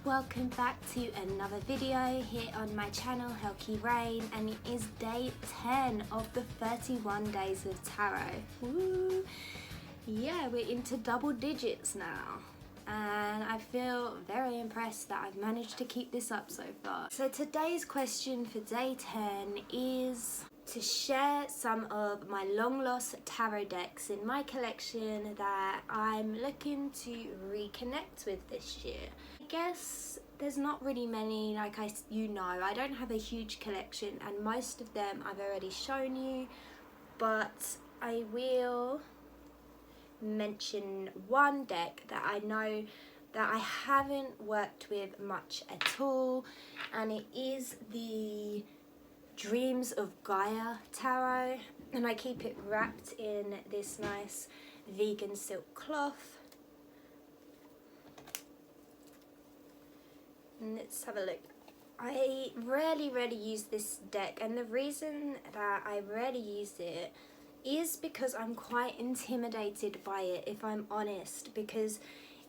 Welcome back to another video here on my channel, Helky Rain, and it is day 10 of the 31 days of tarot. Woo! Yeah, we're into double digits now, and I feel very impressed that I've managed to keep this up so far. So today's question for day 10 is to share some of my long lost tarot decks in my collection that I'm looking to reconnect with this year. I guess there's not really many, like I don't have a huge collection, and most of them I've already shown you, but I will mention one deck that I know that I haven't worked with much at all, and it is the Dreams of Gaia Tarot, and I keep it wrapped in this nice vegan silk cloth. And let's have a look. I rarely use this deck, and the reason that I rarely use it is because I'm quite intimidated by it, if I'm honest, because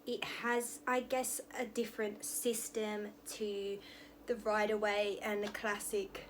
it has, I guess, a different system to the Rider-Waite and the classic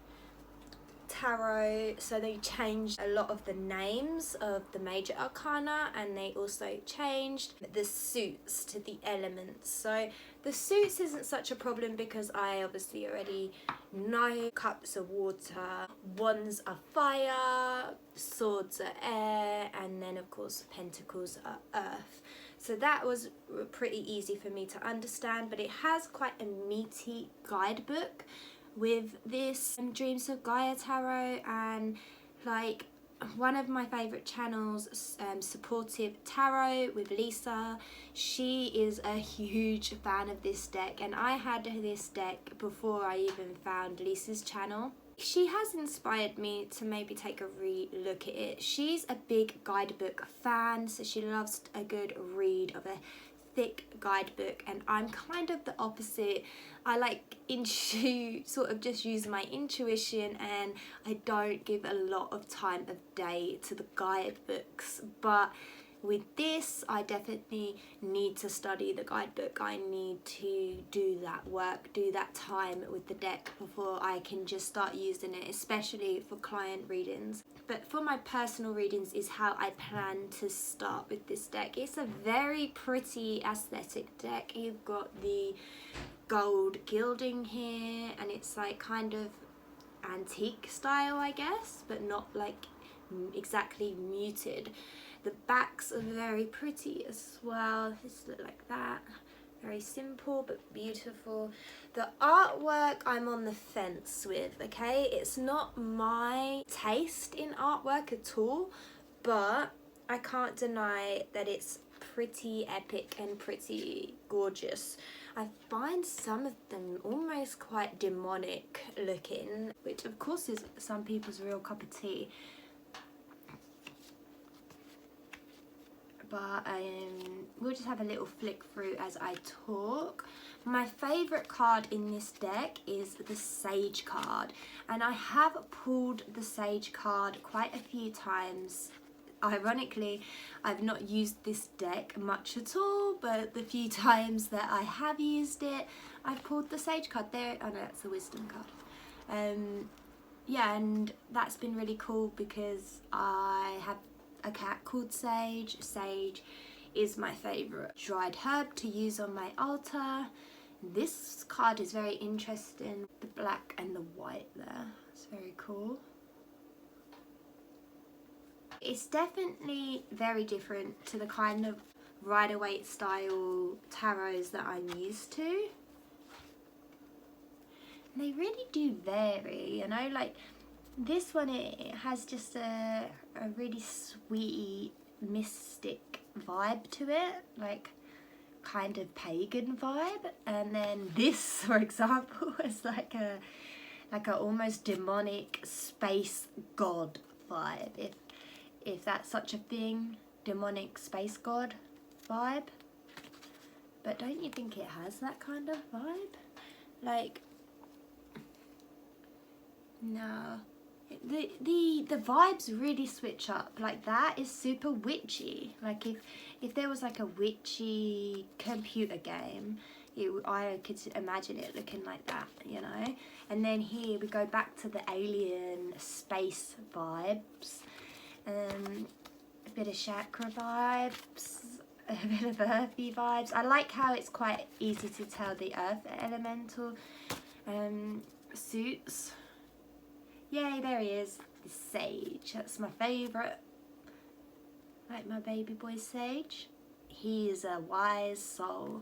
tarot. So they changed a lot of the names of the major arcana, and they also changed the suits to the elements. So the suits isn't such a problem because I obviously already know cups are water, wands are fire, swords are air, and then of course pentacles are earth. So that was pretty easy for me to understand, but it has quite a meaty guidebook with this Dreams of Gaia Tarot, and like one of my favourite channels, Supportive Tarot with Lisa, she is a huge fan of this deck, and I had this deck before I even found Lisa's channel. She has inspired me to maybe take a re-look at it. She's a big guidebook fan, so she loves a good read of a thick guidebook, and I'm kind of the opposite. I like sort of just use my intuition, and I don't give a lot of time of day to the guidebooks. But with this, I definitely need to study the guidebook. I need to do that work, do that time with the deck before I can just start using it, especially for client readings. But for my personal readings is how I plan to start with this deck. It's a very pretty aesthetic deck. You've got the gold gilding here, and it's like kind of antique style, I guess, but not like exactly muted. The backs are very pretty as well. Just look like that. Very simple but beautiful. The artwork I'm on the fence with, okay? It's not my taste in artwork at all, but I can't deny that it's pretty epic and pretty gorgeous. I find some of them almost quite demonic looking, which of course is some people's real cup of tea. But we'll just have a little flick through as I talk. My favourite card in this deck is the Sage card, and I have pulled the Sage card quite a few times. Ironically, I've not used this deck much at all, but the few times that I have used it, I've pulled the Sage card. There, oh no, that's the Wisdom card. Yeah, and that's been really cool because I have a cat called Sage. Sage is my favourite dried herb to use on my altar. This card is very interesting, the black and the white there. It's very cool. It's definitely very different to the kind of Rider-Waite style tarots that I'm used to. And they really do vary, you know, like this one, it has just a really sweet, mystic vibe to it, like kind of pagan vibe. And then this, for example, is like a almost demonic space god vibe, if that's such a thing, demonic space god vibe. But don't you think it has that kind of vibe? Like, no. The vibes really switch up. Like, that is super witchy. Like if there was like a witchy computer game, I could imagine it looking like that, you know. And then here we go back to the alien space vibes, a bit of chakra vibes, a bit of earthy vibes. I like how it's quite easy to tell the earth elemental suits. Yay, there he is, the sage. That's my favourite. Like my baby boy sage. He is a wise soul.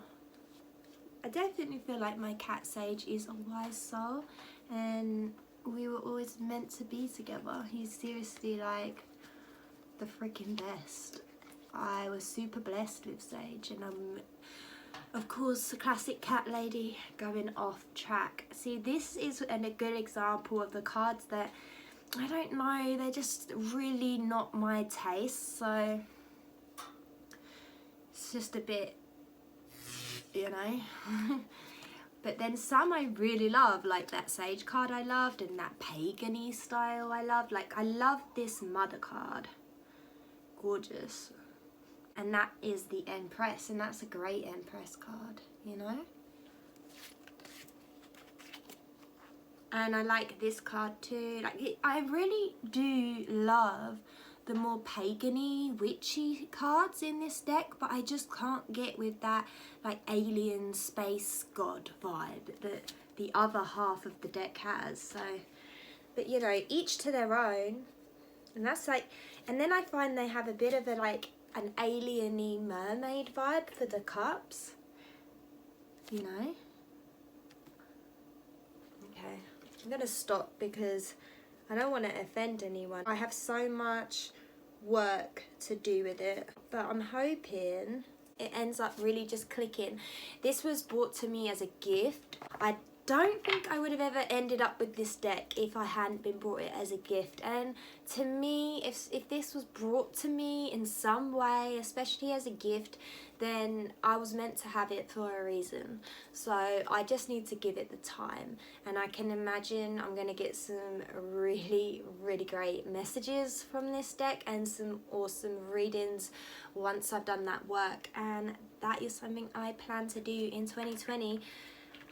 I definitely feel like my cat Sage is a wise soul, and we were always meant to be together. He's seriously like the freaking best. I was super blessed with Sage, and I'm, of course, a classic cat lady going off track. See, this is a good example of the cards that, I don't know, they're just really not my taste, so it's just a bit, you know. But then some I really love, like that Sage card I loved, and that pagan-y style I loved. Like, I love this Mother card. Gorgeous. And that is the Empress, and that's a great Empress card, you know. And I like this card too. Like, I really do love the more pagan-y, witchy cards in this deck, but I just can't get with that like alien space god vibe that the other half of the deck has. So, but you know, each to their own. And that's like, and then I find they have a bit of a like an alien-y mermaid vibe for the cups, you know. Okay, I'm gonna stop because I don't want to offend anyone. I have so much work to do with it, but I'm hoping it ends up really just clicking. This was brought to me as a gift. I don't think I would have ever ended up with this deck if I hadn't been brought it as a gift. And to me, if this was brought to me in some way, especially as a gift, then I was meant to have it for a reason. So I just need to give it the time, and I can imagine I'm going to get some really, really great messages from this deck and some awesome readings once I've done that work, and that is something I plan to do in 2020.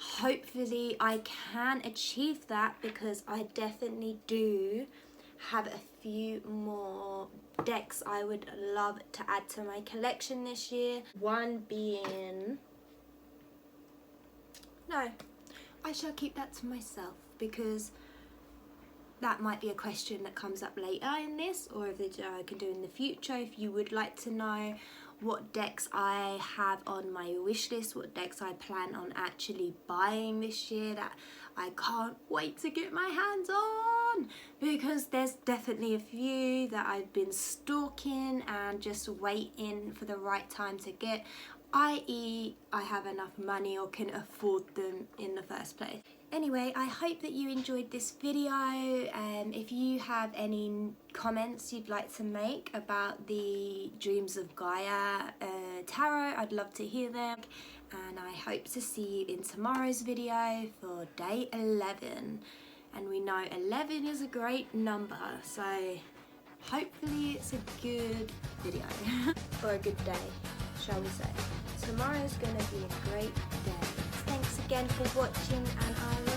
Hopefully I can achieve that, because I definitely do have a few more decks I would love to add to my collection this year. One being, no, I shall keep that to myself, because that might be a question that comes up later in this, or a video I can do in the future. If you would like to know what decks I have on my wish list, what decks I plan on actually buying this year that I can't wait to get my hands on, because there's definitely a few that I've been stalking and just waiting for the right time to get, i.e. I have enough money or can afford them in the first place. Anyway, I hope that you enjoyed this video. If you have any comments you'd like to make about the Dreams of Gaia tarot, I'd love to hear them. And I hope to see you in tomorrow's video for day 11. And we know 11 is a great number, so hopefully it's a good video. Or a good day, shall we say. Tomorrow's gonna be a great day. Thanks again for watching, and I